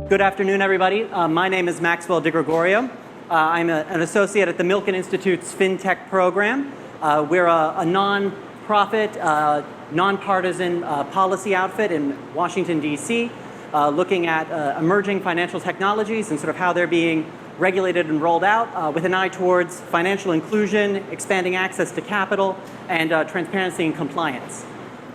Good afternoon, everybody. My name is Maxwell DeGregorio. I'm an associate at the Milken Institute's FinTech program. We're a non-profit, nonpartisan policy outfit in Washington, D.C., looking at emerging financial technologies and sort of how they're being regulated and rolled out with an eye towards financial inclusion, expanding access to capital, and transparency and compliance.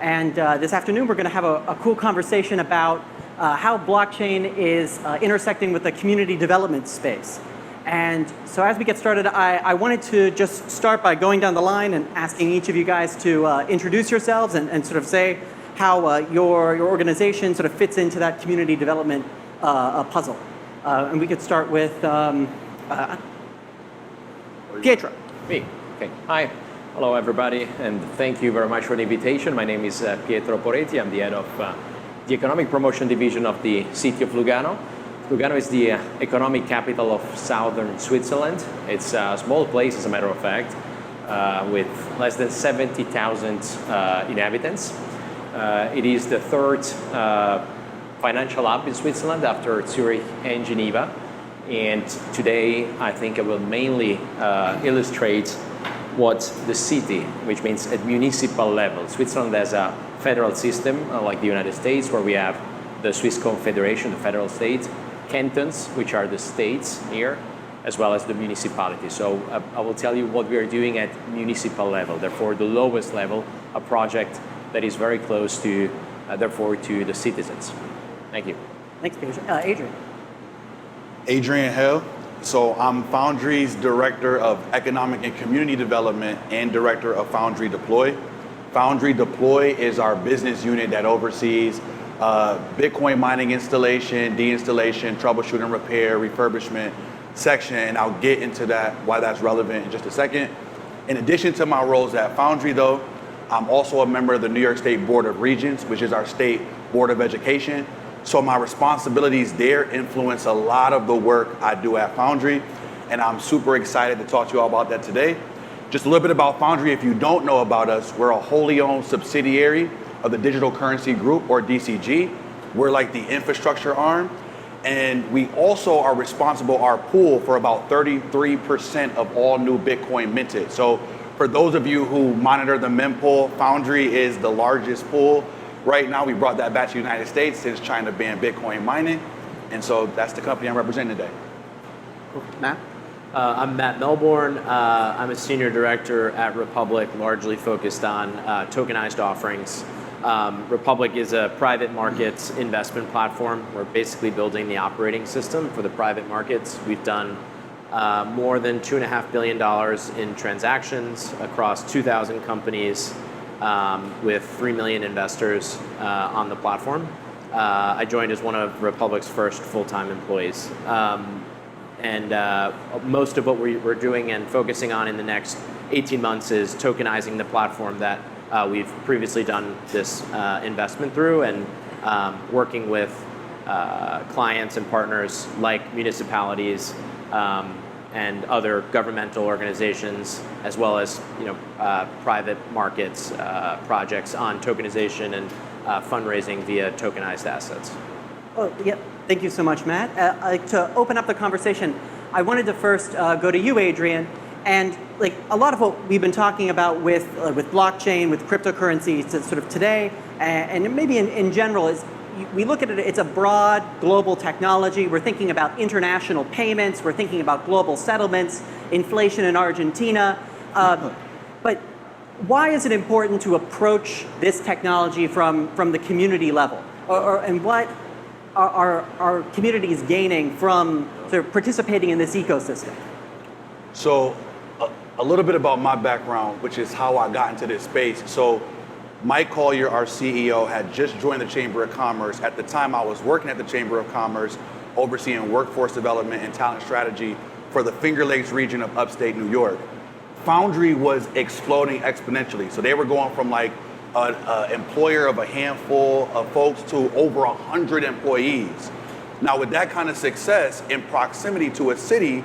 And this afternoon, we're going to have a cool conversation about how blockchain is intersecting with the community development space. And so as we get started, I wanted to just start by going down the line and asking each of you guys to introduce yourselves and sort of say how your organization sort of fits into that community development puzzle. And we could start with Pietro. Me. Okay. Hi. Hello, everybody, and thank you very much for the invitation. My name is Pietro Poretti. I'm the head of the Economic Promotion Division of the city of Lugano. Lugano is the economic capital of southern Switzerland. It's a small place, as a matter of fact, with less than 70,000 inhabitants. It is the third financial hub in Switzerland after Zurich and Geneva. And today, I think I will mainly illustrate what the city, which means at municipal level. Switzerland has a federal system, like the United States, where we have the Swiss Confederation, the federal state, cantons, which are the states here, as well as the municipalities. So I will tell you what we are doing at municipal level, therefore the lowest level, a project that is very close to, therefore, to the citizens. Thank you. Thanks, Pietro. Adrian. Adrian Hale. So I'm Foundry's Director of Economic and Community Development and Director of Foundry Deploy. Foundry Deploy is our business unit that oversees Bitcoin mining installation, deinstallation, troubleshooting, repair, refurbishment section, and I'll get into that, why that's relevant in just a second. In addition to my roles at Foundry, though, I'm also a member of the New York State Board of Regents, which is our state board of education. So my responsibilities there influence a lot of the work I do at Foundry, and I'm super excited to talk to you all about that today. Just a little bit about Foundry. If you don't know about us, we're a wholly owned subsidiary of the Digital Currency Group, or DCG. We're like the infrastructure arm, and we also are responsible, our pool, for about 33% of all new Bitcoin minted. So for those of you who monitor the mempool, Foundry is the largest pool. Right now, we brought that back to the United States since China banned Bitcoin mining. And so that's the company I'm representing today. Matt? I'm Matt Melbourne. I'm a senior director at Republic, largely focused on tokenized offerings. Republic is a private markets investment platform. We're basically building the operating system for the private markets. We've done more than $2.5 billion in transactions across 2,000 companies with 3 million investors on the platform. I joined as one of Republic's first full-time employees. And most of what we're doing and focusing on in the next 18 months is tokenizing the platform that we've previously done this investment through, and working with clients and partners like municipalities and other governmental organizations, as well as private markets projects on tokenization and fundraising via tokenized assets. Oh, yeah. Thank you so much, Matt. To open up the conversation, I wanted to first go to you, Adrian. And like a lot of what we've been talking about with blockchain, with cryptocurrency, sort of today, and maybe in general, is we look at it, it's a broad global technology. We're thinking about international payments. We're thinking about global settlements, inflation in Argentina. But why is it important to approach this technology from the community level? And what are communities gaining from sort of participating in this ecosystem? So a little bit about my background, which is how I got into this space. So Mike Collier, our CEO, had just joined the Chamber of Commerce. At the time, I was working at the Chamber of Commerce, overseeing workforce development and talent strategy for the Finger Lakes region of upstate New York. Foundry was exploding exponentially. So they were going from like an employer of a handful of folks to over 100 employees. Now, with that kind of success in proximity to a city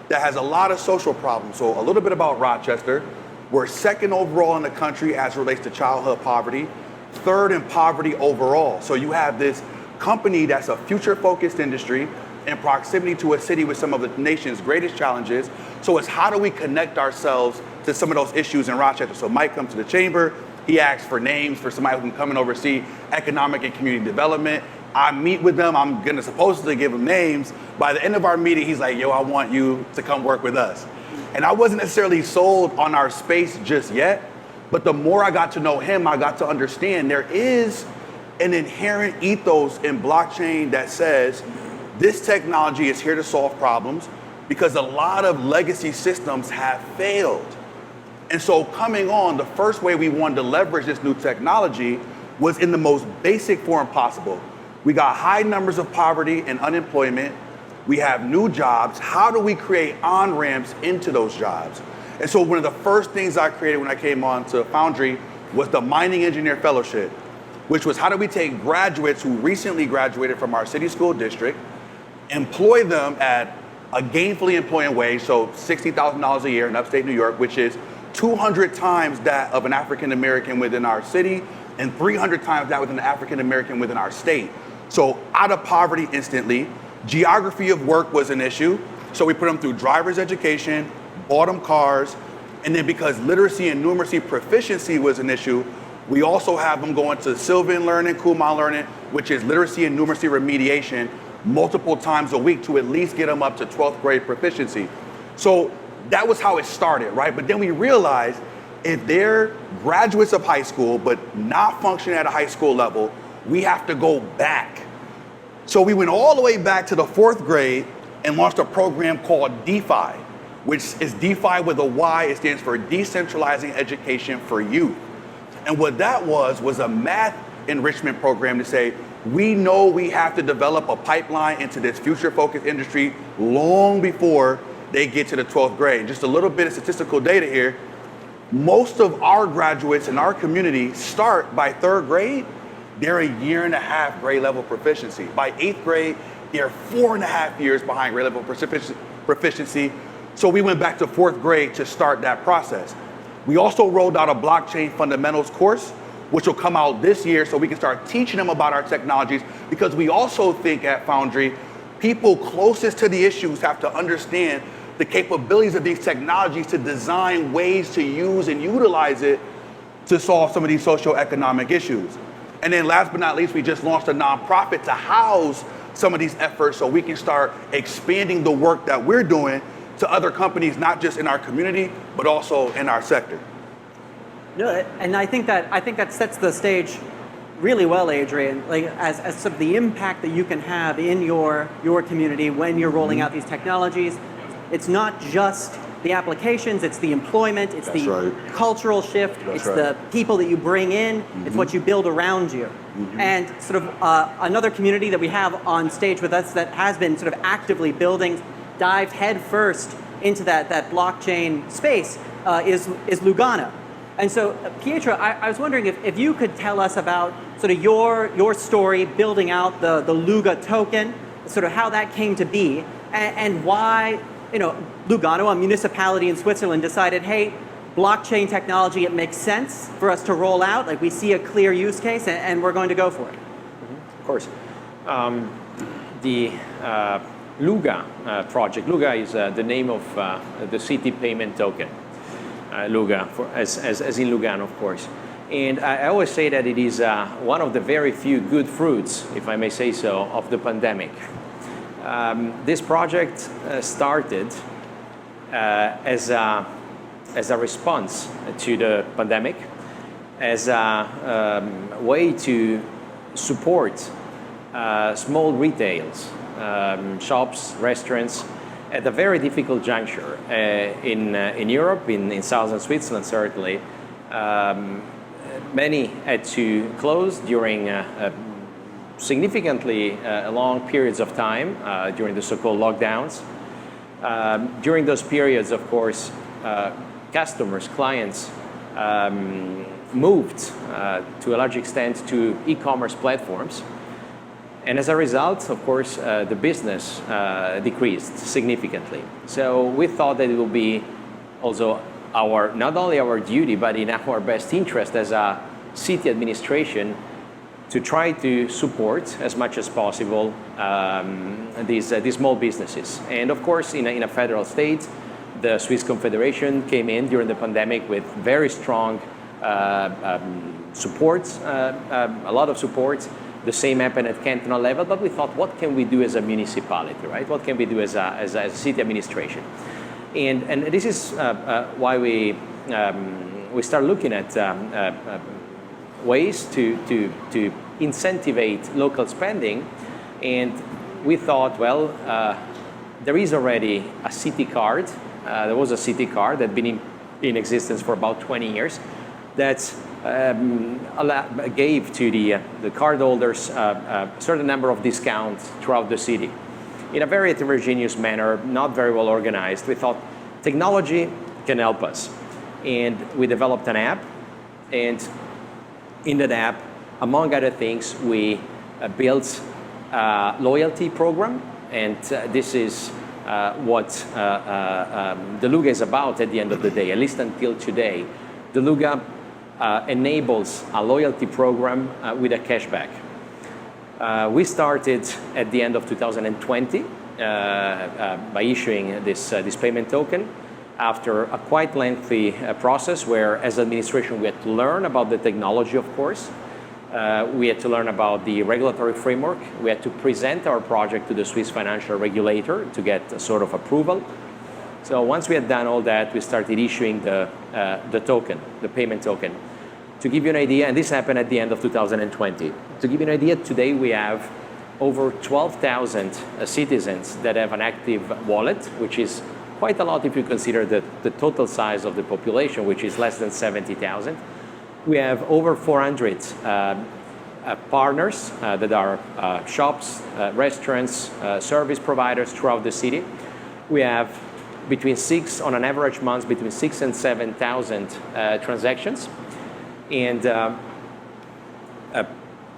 that has a lot of social problems. So a little bit about Rochester. We're second overall in the country as it relates to childhood poverty, third in poverty overall. So you have this company that's a future-focused industry in proximity to a city with some of the nation's greatest challenges. So it's how do we connect ourselves to some of those issues in Rochester? So Mike comes to the chamber, he asks for names for somebody who can come and oversee economic and community development. I meet with them, I'm gonna supposedly give them names. By the end of our meeting, he's like, yo, I want you to come work with us. And I wasn't necessarily sold on our space just yet, but the more I got to know him, I got to understand there is an inherent ethos in blockchain that says this technology is here to solve problems because a lot of legacy systems have failed. And so coming on, the first way we wanted to leverage this new technology was in the most basic form possible. We got high numbers of poverty and unemployment. We have new jobs. How do we create on-ramps into those jobs? And so one of the first things I created when I came on to Foundry was the Mining Engineer Fellowship, which was how do we take graduates who recently graduated from our city school district, employ them at a gainfully employing wage, so $60,000 a year in upstate New York, which is 200 times that of an African American within our city and 300 times that within an African American within our state. So out of poverty instantly. Geography of work was an issue, so we put them through driver's education, bought them cars, and then because literacy and numeracy proficiency was an issue, we also have them going to Sylvan Learning, Kumon Learning, which is literacy and numeracy remediation multiple times a week to at least get them up to 12th grade proficiency. So that was how it started, right? But then we realized if they're graduates of high school but not functioning at a high school level, we have to go back. So we went all the way back to the 4th grade and launched a program called DeFi, which is DeFi with a Y. It stands for Decentralizing Education for Youth. And what that was a math enrichment program to say, we know we have to develop a pipeline into this future-focused industry long before they get to the 12th grade. Just a little bit of statistical data here. Most of our graduates in our community start by 3rd grade. They're a year and a half grade level proficiency. By 8th grade, they're 4.5 years behind grade level proficiency. So we went back to 4th grade to start that process. We also rolled out a blockchain fundamentals course, which will come out this year so we can start teaching them about our technologies, because we also think at Foundry, people closest to the issues have to understand the capabilities of these technologies to design ways to use and utilize it to solve some of these socioeconomic issues. And then last but not least, we just launched a nonprofit to house some of these efforts so we can start expanding the work that we're doing to other companies, not just in our community, but also in our sector. No, and I think that sets the stage really well, Adrian, like as sort of the impact that you can have in your community when you're rolling out these technologies. It's not just the applications, it's the employment, it's cultural shift, it's the people that you bring in, it's what you build around you. And sort of another community that we have on stage with us that has been sort of actively building, dived headfirst into that blockchain space is Lugano. And so, Pietro, I was wondering if you could tell us about sort of your story building out the Luga token, sort of how that came to be, and why, Lugano, a municipality in Switzerland, decided, hey, blockchain technology, it makes sense for us to roll out. Like, we see a clear use case, and we're going to go for it. Of course. The Luga project. Luga is the name of the city payment token. Luga, as in Lugano, of course. And I always say that it is one of the very few good fruits, if I may say so, of the pandemic. This project started as a response to the pandemic, as a way to support small retails, shops, restaurants, at a very difficult juncture in Europe, in southern Switzerland certainly. Many had to close during significantly long periods of time during the so-called lockdowns. During those periods, of course, customers, clients moved to a large extent to e-commerce platforms. And as a result, of course, the business decreased significantly. So we thought that it would be also not only our duty, but in our best interest as a city administration to try to support as much as possible these small businesses. And of course, in a federal state, the Swiss Confederation came in during the pandemic with very strong support, a lot of support. The same happened at cantonal level, but we thought, what can we do as a municipality, right? What can we do as a city administration? And this is why we start looking at ways to incentivize local spending. And we thought, well, there is already a city card. There was a city card that had been in existence for about 20 years that gave to the cardholders a certain number of discounts throughout the city in a very heterogeneous manner, not very well organized. We thought technology can help us. And we developed an app. And in that app, among other things, we built a loyalty program. And this is what Deluga is about at the end of the day, at least until today. Deluga enables a loyalty program with a cashback. We started at the end of 2020 by issuing this payment token after a quite lengthy process where, as administration, we had to learn about the technology, of course. We had to learn about the regulatory framework. We had to present our project to the Swiss financial regulator to get a sort of approval. So once we had done all that, we started issuing the token, the payment token. To give you an idea, and this happened at the end of 2020. To give you an idea, today we have over 12,000 citizens that have an active wallet, which is quite a lot if you consider the total size of the population, which is less than 70,000. We have over 400 partners that are shops, restaurants, service providers throughout the city. We have on an average month, between 6,000 and 7,000 transactions. And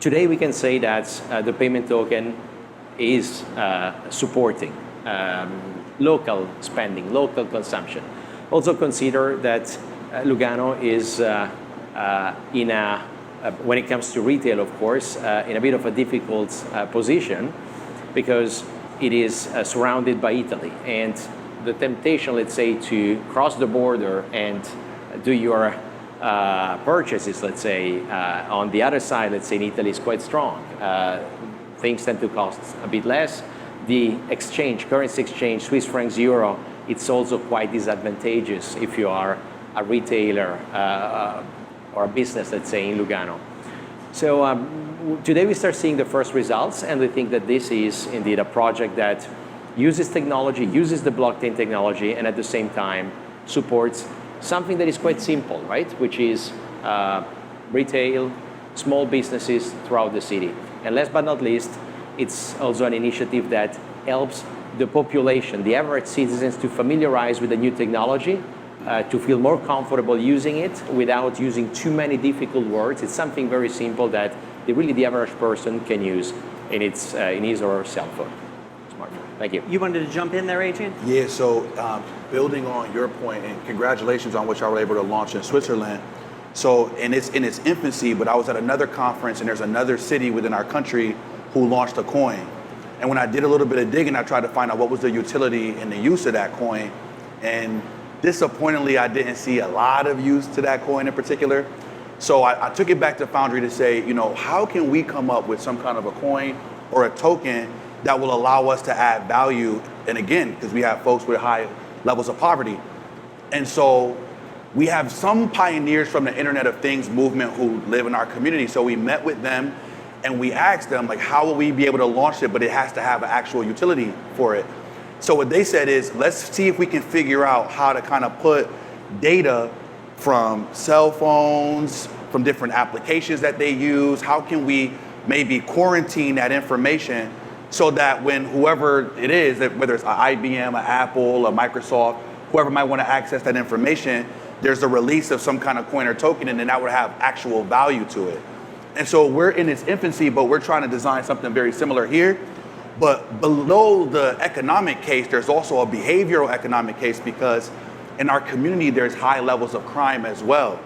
today we can say that the payment token is supporting local spending, local consumption. Also consider that Lugano is when it comes to retail, of course, in a bit of a difficult position because it is surrounded by Italy. And the temptation, let's say, to cross the border and do your purchases, let's say, on the other side, let's say in Italy, is quite strong. Things tend to cost a bit less. The currency exchange, Swiss francs, euro, it's also quite disadvantageous if you are a retailer or a business, let's say, in Lugano. So today we start seeing the first results, and we think that this is indeed a project that uses technology, uses the blockchain technology, and at the same time supports something that is quite simple, right? Which is retail, small businesses throughout the city. And last but not least, it's also an initiative that helps the population, the average citizens, to familiarize with the new technology, to feel more comfortable using it without using too many difficult words. It's something very simple that the average person can use in his or her cell phone, smartphone. Thank you. You wanted to jump in there, Adrian? Yeah, so building on your point, and congratulations on what y'all were able to launch in Switzerland. So, and it's in its infancy, but I was at another conference, and there's another city within our country who launched a coin. And when I did a little bit of digging, I tried to find out what was the utility and the use of that coin. And disappointingly, I didn't see a lot of use to that coin in particular. So I took it back to Foundry to say, how can we come up with some kind of a coin or a token that will allow us to add value? And again, because we have folks with high levels of poverty. And so we have some pioneers from the Internet of Things movement who live in our community. So we met with them and we asked them, like, how will we be able to launch it, but it has to have an actual utility for it. So what they said is, let's see if we can figure out how to kind of put data from cell phones, from different applications that they use. How can we maybe quarantine that information so that when whoever it is, whether it's an IBM, an Apple, a Microsoft, whoever might want to access that information, there's a release of some kind of coin or token, and then that would have actual value to it. And so we're in its infancy, but we're trying to design something very similar here. But below the economic case, there's also a behavioral economic case, because in our community, there's high levels of crime as well.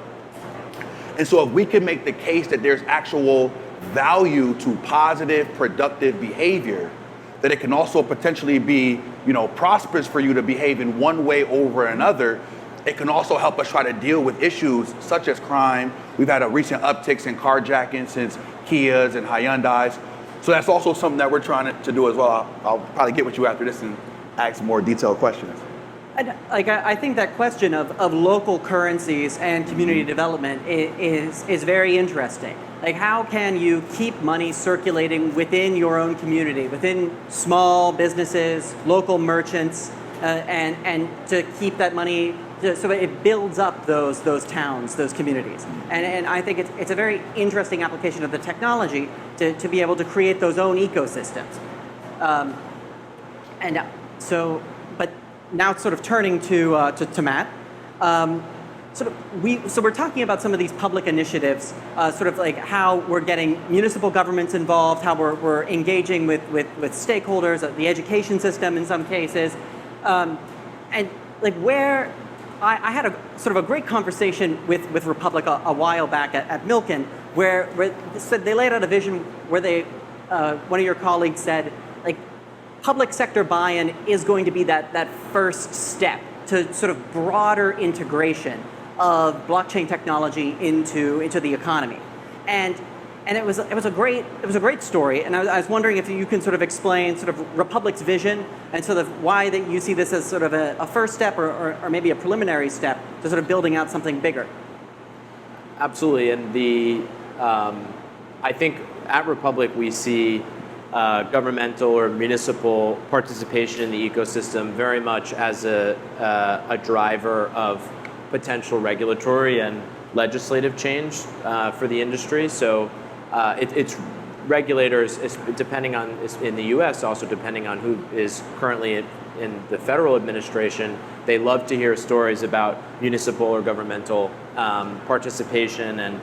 And so if we can make the case that there's actual value to positive, productive behavior, that it can also potentially be, prosperous for you to behave in one way over another. It can also help us try to deal with issues such as crime. We've had a recent upticks in carjacking since Kias and Hyundais. So that's also something that we're trying to do as well. I'll probably get with you after this and ask some more detailed questions. And, I think that question of local currencies and community development is very interesting. Like, how can you keep money circulating within your own community, within small businesses, local merchants, and to keep that money so it builds up those towns, those communities. And I think it's a very interesting application of the technology to be able to create those own ecosystems. But now sort of turning to Matt. So we're talking about some of these public initiatives, sort of like how we're getting municipal governments involved, how we're engaging with stakeholders, the education system in some cases, and like where I had a sort of a great conversation with Republic a while back at Milken, where they laid out a vision where one of your colleagues said, like, public sector buy-in is going to be that first step to sort of broader integration of blockchain technology into the economy, and it was a great story. And I was wondering if you can sort of explain sort of Republic's vision and sort of why that you see this as sort of a first step or maybe a preliminary step to sort of building out something bigger. Absolutely, and I think at Republic we see governmental or municipal participation in the ecosystem very much as a driver of potential regulatory and legislative change for the industry. So it's regulators, depending on, in the US also depending on who is currently in the federal administration, they love to hear stories about municipal or governmental participation and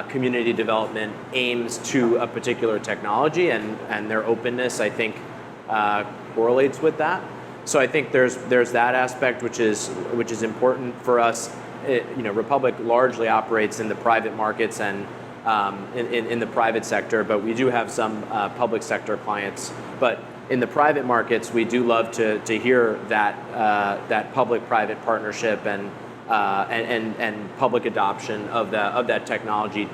community development aims to a particular technology, and their openness, I think, correlates with that. So I think there's that aspect which is important for us. Republic largely operates in the private markets and in the private sector, but we do have some public sector clients. But in the private markets, we do love to hear that public-private partnership and public adoption of that technology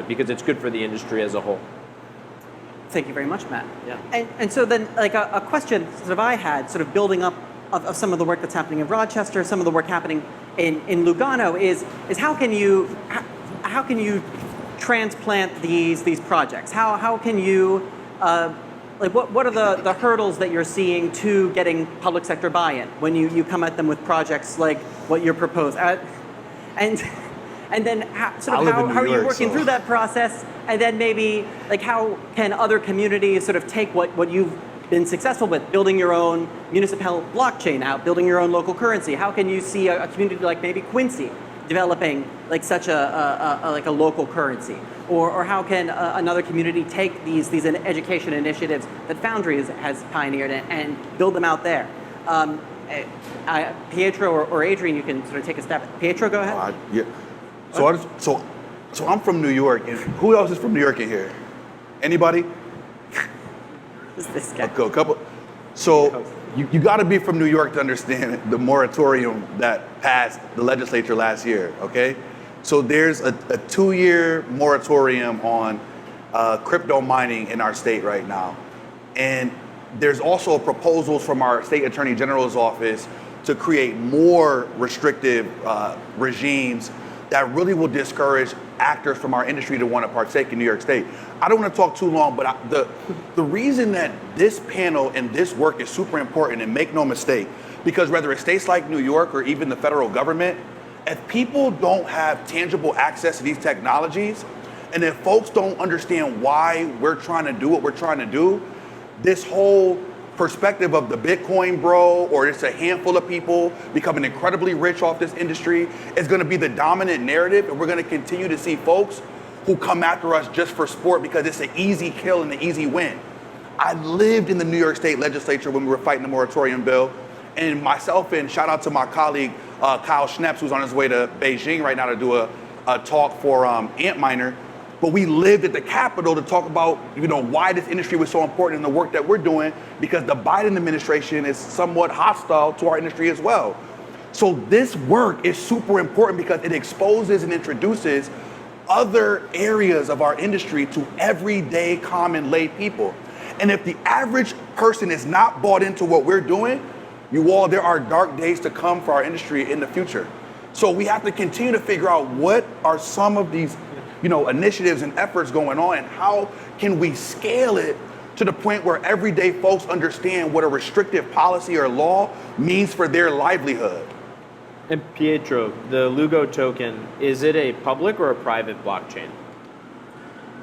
because it's good for the industry as a whole. Thank you very much, Matt. Yeah. And so then, like a question sort of I had, sort of building up of some of the work that's happening in Rochester, some of the work happening in Lugano is how can you transplant these projects? How can you what are the hurdles that you're seeing to getting public sector buy-in when you come at them with projects like what you're proposing? And then how are you working through that process? And then maybe like how can other communities sort of take what you've been successful with, building your own municipal blockchain out, building your own local currency? How can you see a community like maybe Quincy developing like such a local currency? Or how can another community take these education initiatives that Foundry has pioneered and build them out there? Pietro or Adrian, you can sort of take a step. Pietro, go ahead. Yeah. So I'm from New York, and who else is from New York in here? Anybody? This guy. A couple. So you got to be from New York to understand the moratorium that passed the legislature last year. Okay, so there's a 2-year moratorium on crypto mining in our state right now, and there's also proposals from our state attorney general's office to create more restrictive regimes that really will discourage actors from our industry to want to partake in New York State. I don't want to talk too long, but the reason that this panel and this work is super important, and make no mistake, because whether it's states like New York or even the federal government, if people don't have tangible access to these technologies, and if folks don't understand why we're trying to do what we're trying to do, this whole perspective of the Bitcoin bro, or it's a handful of people becoming incredibly rich off this industry, is going to be the dominant narrative, and we're going to continue to see folks who come after us just for sport because it's an easy kill and an easy win. I lived in the New York State legislature when we were fighting the moratorium bill, and myself, and shout out to my colleague Kyle Schneps, who's on his way to Beijing right now to do a talk for Antminer. but we lived at the Capitol to talk about, why this industry was so important in the work that we're doing, because the Biden administration is somewhat hostile to our industry as well. So this work is super important because it exposes and introduces other areas of our industry to everyday common lay people. And if the average person is not bought into what we're doing, there are dark days to come for our industry in the future. So we have to continue to figure out what are some of these, initiatives and efforts going on, and how can we scale it to the point where everyday folks understand what a restrictive policy or law means for their livelihood. And Pietro, the Lugo token, is it a public or a private blockchain?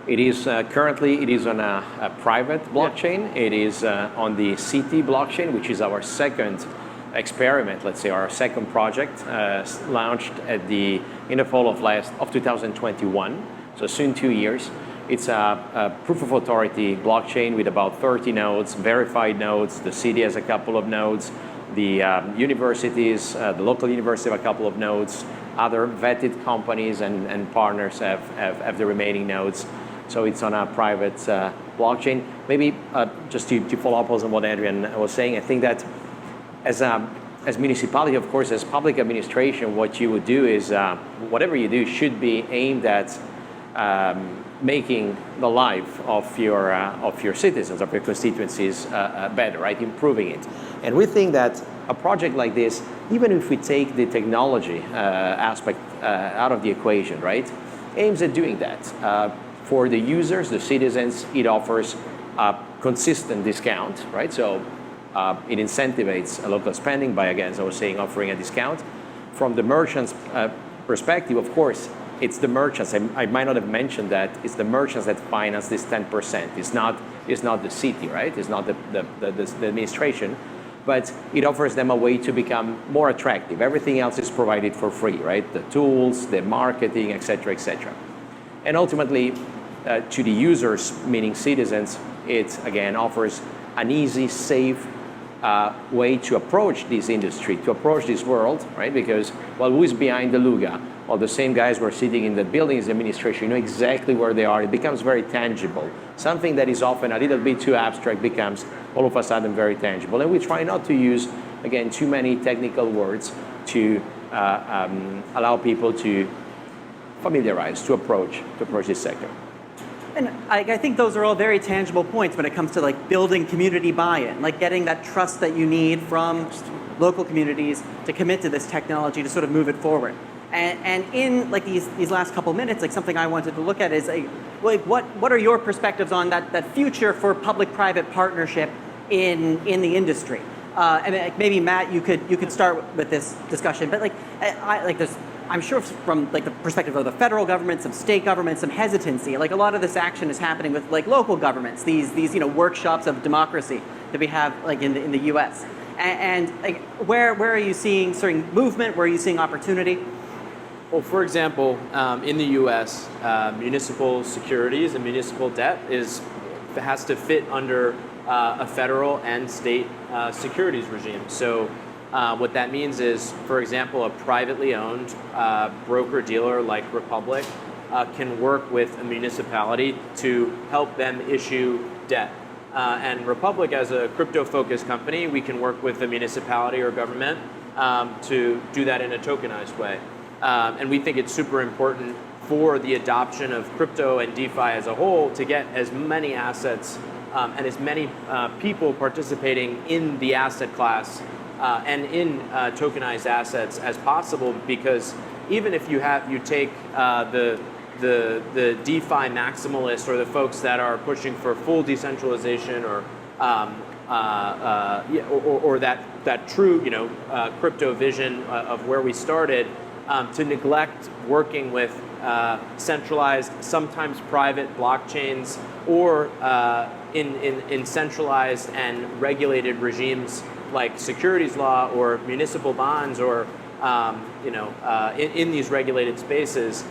It is currently on a private blockchain. Yeah. It is on the CT blockchain, which is our second experiment, let's say, our second project, launched in the fall of 2021, so soon 2 years. It's a proof of authority blockchain with about 30 nodes, verified nodes. The city has a couple of nodes. The universities, the local university have a couple of nodes. Other vetted companies and partners have the remaining nodes. So it's on a private blockchain. Maybe just to follow up on what Adrian was saying, I think that as municipality, of course, as public administration, what you would do is whatever you do should be aimed at making the life of your citizens, of your constituencies better, right? Improving it. And we think that a project like this, even if we take the technology aspect out of the equation, right, aims at doing that. For the users, the citizens, it offers a consistent discount, right? So it incentivizes local spending by, again, as I was saying, offering a discount. From the merchant's perspective, of course, it's the merchants. I might not have mentioned that it's the merchants that finance this 10%. It's not the city, right? It's not the administration, but it offers them a way to become more attractive. Everything else is provided for free, right? The tools, the marketing, et cetera, et cetera. And ultimately, to the users, meaning citizens, it again offers an easy, safe way to approach this industry, to approach this world, right? Because, well, who is behind the Luga? Well, the same guys who are sitting in the buildings administration, you know exactly where they are. It becomes very tangible. Something that is often a little bit too abstract becomes all of a sudden very tangible. And we try not to use, again, too many technical words to allow people to familiarize, to approach this sector. And I think those are all very tangible points when it comes to like building community buy-in, like getting that trust that you need from local communities to commit to this technology to sort of move it forward. And in like these last couple minutes, like something I wanted to look at is like what are your perspectives on that future for public-private partnership in the industry? And maybe Matt, you could start with this discussion, but I'm sure from like the perspective of the federal government, some state governments, some hesitancy. Like a lot of this action is happening with like local governments, these workshops of democracy that we have like in the U.S. And like where are you seeing certain movement? Where are you seeing opportunity? Well, for example, in the U.S., municipal securities and municipal debt has to fit under a federal and state securities regime. So what that means is, for example, a privately owned broker-dealer like Republic can work with a municipality to help them issue debt. And Republic, as a crypto-focused company, we can work with the municipality or government to do that in a tokenized way. And we think it's super important for the adoption of crypto and DeFi as a whole to get as many assets and as many people participating in the asset class and in tokenized assets as possible, because even if you take the DeFi maximalists or the folks that are pushing for full decentralization or that true crypto vision of where we started, to neglect working with centralized, sometimes private blockchains or in centralized and regulated regimes like securities law or municipal bonds or in these regulated spaces,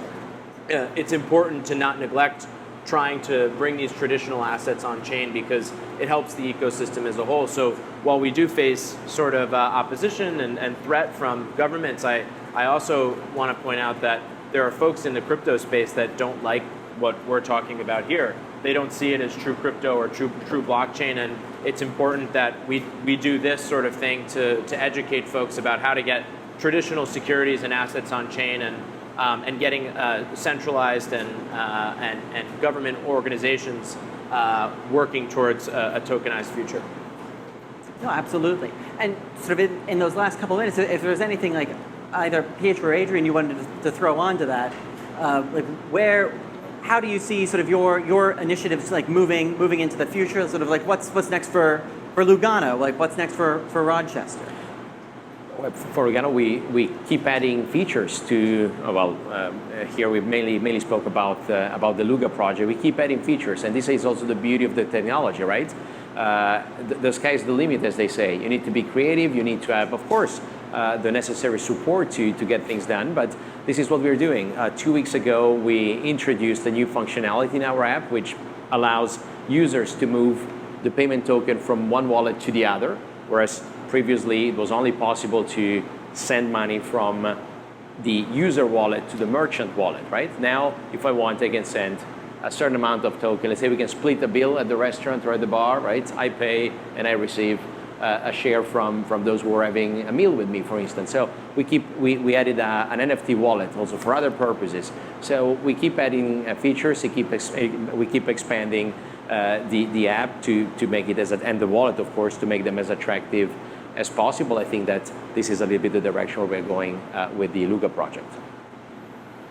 it's important to not neglect trying to bring these traditional assets on chain because it helps the ecosystem as a whole. So while we do face sort of opposition and threat from governments, I also want to point out that there are folks in the crypto space that don't like what we're talking about here. They don't see it as true crypto or true blockchain, and it's important that we do this sort of thing to educate folks about how to get traditional securities and assets on chain, and getting centralized and government organizations working towards a tokenized future. No, absolutely. And sort of in those last couple of minutes, if there's anything like either Pietro or Adrian you wanted to throw onto that, how do you see sort of your initiatives like moving into the future? Sort of like what's next for Lugano? Like what's next for Rochester? For Lugano, we keep adding features to, here we mainly spoke about the Luga project. We keep adding features, and this is also the beauty of the technology, right? The sky's the limit, as they say. You need to be creative, you need to have, of course, the necessary support to get things done, but this is what we're doing. 2 weeks ago, we introduced a new functionality in our app, which allows users to move the payment token from one wallet to the other, whereas previously, it was only possible to send money from the user wallet to the merchant wallet, right? Now, if I want, I can send a certain amount of token. Let's say we can split a bill at the restaurant or at the bar, right? I pay and I receive a share from those who are having a meal with me, for instance. So we added an NFT wallet also for other purposes. So we keep adding features, we keep expanding the app to make it and the wallet, of course, to make them as attractive as possible. I think that this is a little bit the direction where we're going with the Luga project.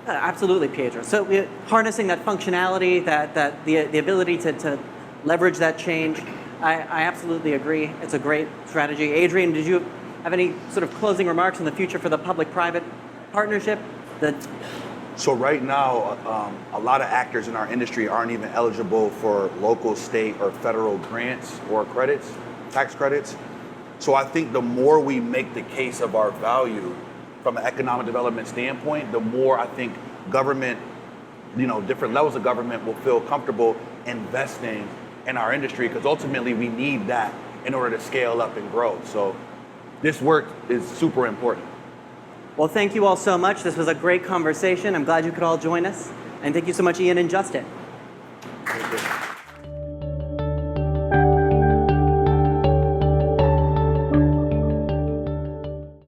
Absolutely, Pietro. So we're harnessing that functionality, that the ability to leverage that change, I absolutely agree. It's a great strategy. Adrian, did you have any sort of closing remarks on the future for the public-private partnership? So right now, a lot of actors in our industry aren't even eligible for local, state, or federal grants or credits, tax credits. So I think the more we make the case of our value from an economic development standpoint, the more I think government, different levels of government will feel comfortable investing in our industry, because ultimately we need that in order to scale up and grow. So this work is super important. Well, thank you all so much. This was a great conversation. I'm glad you could all join us. And thank you so much, Ian and Justin.